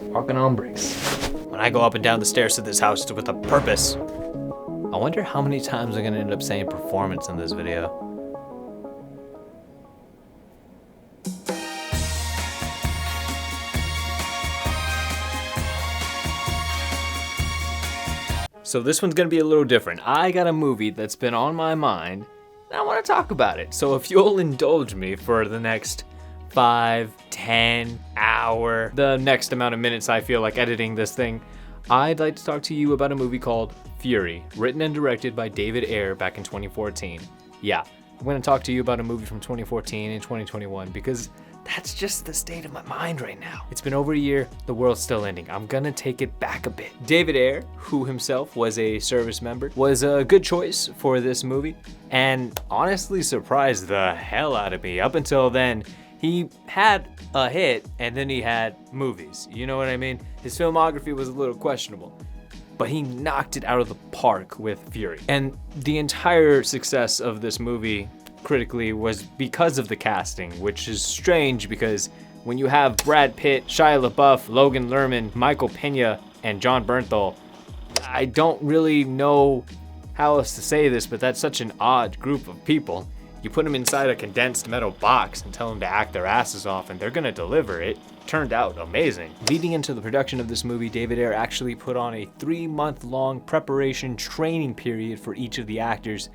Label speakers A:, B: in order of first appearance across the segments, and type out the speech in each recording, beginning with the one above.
A: walking on bricks. When I go up and down the stairs to this house with a purpose. I wonder how many times I'm gonna end up saying performance in this video. So this one's gonna be a little different. I got a movie that's been on my mind and I wanna talk about it. So if you'll indulge me for the next 5, 10 hour, the next amount of minutes I feel like editing this thing, I'd like to talk to you about a movie called Fury, written and directed by David Ayer back in 2014. Yeah, I'm gonna talk to you about a movie from 2014 and 2021 because that's just the state of my mind right now. It's been over a year, the world's still ending. I'm gonna take it back a bit. David Ayer, who himself was a service member, was a good choice for this movie and honestly surprised the hell out of me. Up until then, he had a hit and then he had movies. You know what I mean? His filmography was a little questionable, but he knocked it out of the park with Fury. And the entire success of this movie critically was because of the casting, which is strange because when you have Brad Pitt, Shia LaBeouf, Logan Lerman, Michael Pena, and Jon Bernthal, I don't really know how else to say this, but that's such an odd group of people. You put them inside a condensed metal box and tell them to act their asses off and they're gonna deliver. It turned out amazing. Leading into the production of this movie, David Ayer actually put on a 3-month-long preparation training period for each of the actors,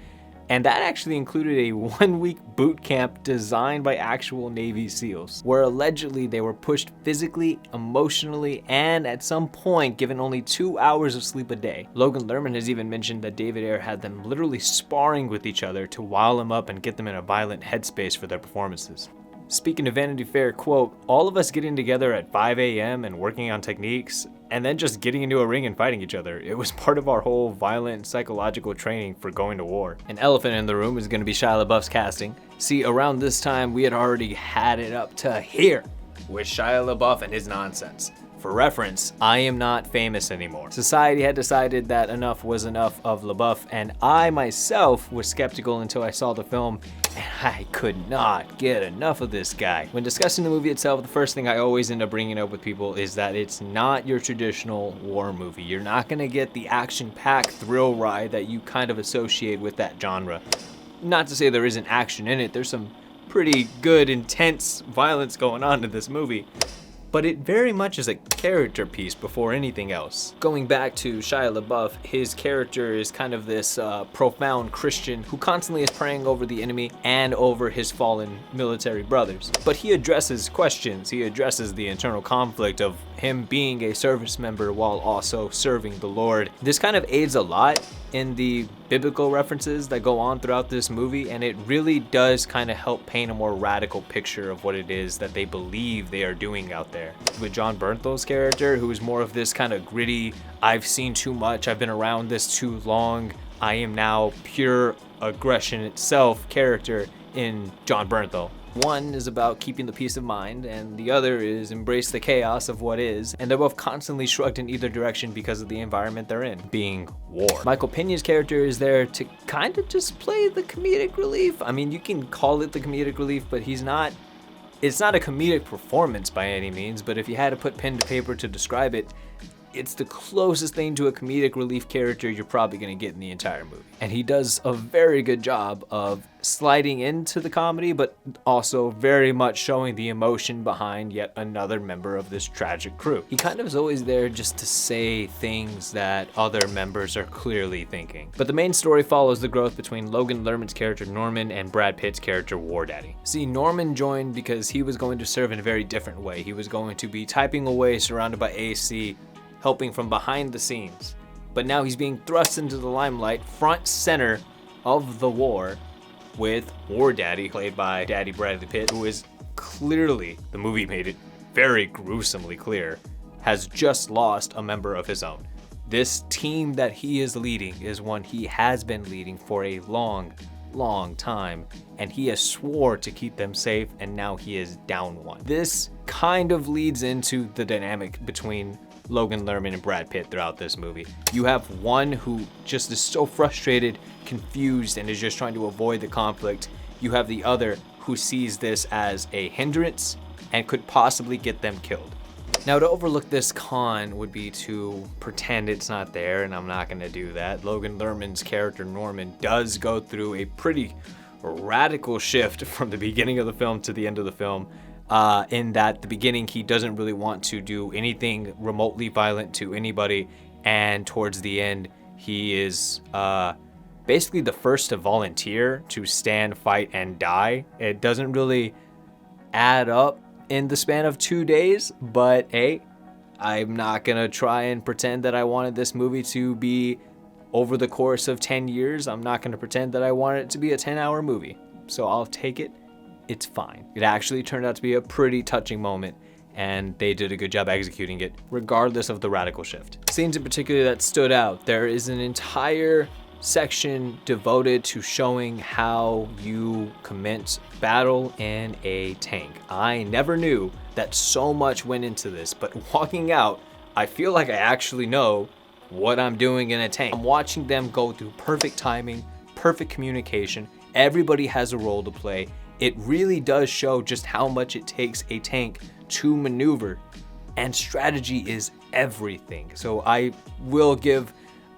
A: and that actually included a 1-week boot camp designed by actual Navy SEALs, where allegedly they were pushed physically, emotionally, and at some point given only 2 hours of sleep a day. Logan Lerman has even mentioned that David Ayer had them literally sparring with each other to wile them up and get them in a violent headspace for their performances. Speaking of Vanity Fair, quote, all of us getting together at 5 a.m. and working on techniques, and then just getting into a ring and fighting each other. It was part of our whole violent psychological training for going to war. An elephant in the room is gonna be Shia LaBeouf's casting. See, around this time, we had already had it up to here with Shia LaBeouf and his nonsense. For reference, I am not famous anymore. Society had decided that enough was enough of LaBeouf, and I myself was skeptical until I saw the film, and I could not get enough of this guy. When discussing the movie itself, the first thing I always end up bringing up with people is that it's not your traditional war movie. You're not gonna get the action-packed thrill ride that you kind of associate with that genre. Not to say there isn't action in it, there's some pretty good, intense violence going on in this movie, but it very much is a character piece before anything else. Going back to Shia LaBeouf, his character is kind of this profound Christian who constantly is praying over the enemy and over his fallen military brothers. But he addresses questions, he addresses the internal conflict of him being a service member while also serving the Lord. This kind of aids a lot in the biblical references that go on throughout this movie, and it really does kind of help paint a more radical picture of what it is that they believe they are doing out there. With Jon Bernthal's character, who is more of this kind of gritty, I've seen too much, I've been around this too long, I am now pure aggression itself character in Jon Bernthal. One is about keeping the peace of mind, and the other is embrace the chaos of what is, and they're both constantly shrugged in either direction because of the environment they're in, being war. Michael Pena's character is there to kind of just play the comedic relief. I mean, you can call it the comedic relief, but it's not a comedic performance by any means, but if you had to put pen to paper to describe it, it's the closest thing to a comedic relief character you're probably gonna get in the entire movie. And he does a very good job of sliding into the comedy, but also very much showing the emotion behind yet another member of this tragic crew. He kind of is always there just to say things that other members are clearly thinking. But the main story follows the growth between Logan Lerman's character Norman and Brad Pitt's character War Daddy. See, Norman joined because he was going to serve in a very different way. He was going to be typing away surrounded by AC, helping from behind the scenes. But now he's being thrust into the limelight, front center of the war, with War Daddy, played by Daddy Bradley Pitt, who is clearly, the movie made it very gruesomely clear, has just lost a member of his own. This team that he is leading is one he has been leading for a long time, and he has swore to keep them safe, and now he is down one. This kind of leads into the dynamic between Logan Lerman and Brad Pitt throughout this movie. You have one who just is so frustrated, confused, and is just trying to avoid the conflict. You have the other who sees this as a hindrance and could possibly get them killed. Now, to overlook this con would be to pretend it's not there, and I'm not going to do that. Logan Lerman's character Norman does go through a pretty radical shift from the beginning of the film to the end of the film, in that the beginning he doesn't really want to do anything remotely violent to anybody, and towards the end he is basically the first to volunteer to stand, fight, and die. It doesn't really add up in the span of 2 days, but hey, I'm not gonna try and pretend that I wanted this movie to be over the course of 10 years. I'm not gonna pretend that I wanted it to be a 10-hour movie, so I'll take it. It's fine. It actually turned out to be a pretty touching moment, and they did a good job executing it regardless of the radical shift. Scenes in particular that stood out, there is an entire section devoted to showing how you commence battle in a tank. I never knew that so much went into this, but walking out, I feel like I actually know what I'm doing in a tank. I'm watching them go through perfect timing, perfect communication. Everybody has a role to play. It really does show just how much it takes a tank to maneuver, and strategy is everything. So I will give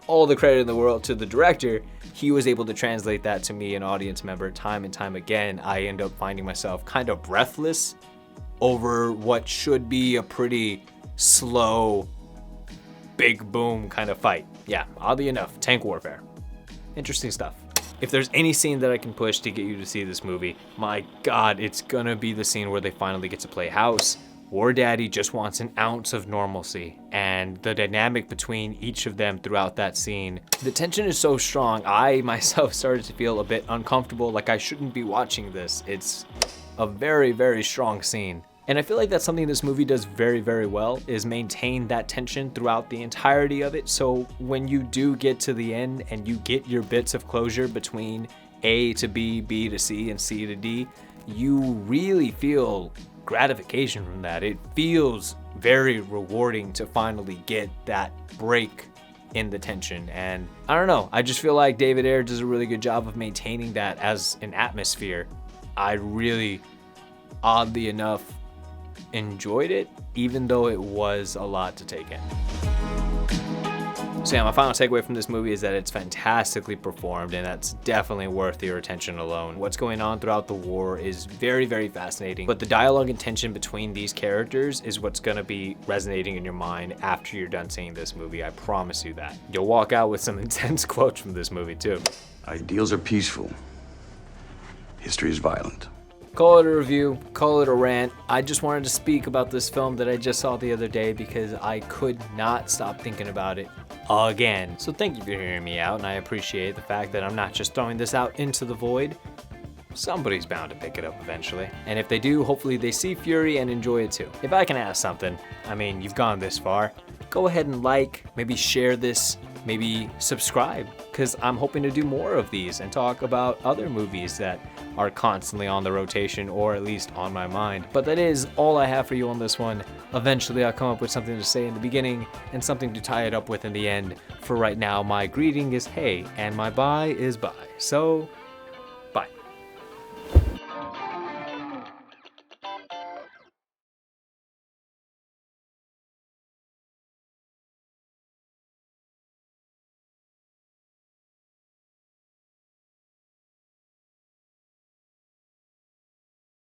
A: all the credit in the world to the director. He was able to translate that to me, an audience member, time and time again. I end up finding myself kind of breathless over what should be a pretty slow, big boom kind of fight. Yeah, oddly enough, tank warfare. Interesting stuff. If there's any scene that I can push to get you to see this movie, my God, it's gonna be the scene where they finally get to play house. War Daddy just wants an ounce of normalcy, and the dynamic between each of them throughout that scene, the tension is so strong, I myself started to feel a bit uncomfortable, like I shouldn't be watching this. It's a very, very strong scene. And I feel like that's something this movie does very, very well, is maintain that tension throughout the entirety of it. So when you do get to the end and you get your bits of closure between A to B, B to C, and C to D, you really feel gratification from that. It feels very rewarding to finally get that break in the tension. And I don't know, I just feel like David Ayer does a really good job of maintaining that as an atmosphere. I really, oddly enough, enjoyed it, even though it was a lot to take in. So yeah, my final takeaway from this movie is that it's fantastically performed, and that's definitely worth your attention alone. What's going on throughout the war is very, very fascinating, but the dialogue and tension between these characters is what's gonna be resonating in your mind after you're done seeing this movie. I promise you that. You'll walk out with some intense quotes from this movie too.
B: Ideals are peaceful. History is violent.
A: Call it a review, call it a rant. I just wanted to speak about this film that I just saw the other day because I could not stop thinking about it again. So thank you for hearing me out, and I appreciate the fact that I'm not just throwing this out into the void. Somebody's bound to pick it up eventually. And if they do, hopefully they see Fury and enjoy it too. If I can ask something, I mean, you've gone this far, go ahead and like, maybe share this, maybe subscribe, because I'm hoping to do more of these and talk about other movies that are constantly on the rotation, or at least on my mind. But that is all I have for you on this one. Eventually I'll come up with something to say in the beginning and something to tie it up with in the end. For right now, my greeting is hey, and my bye is bye. So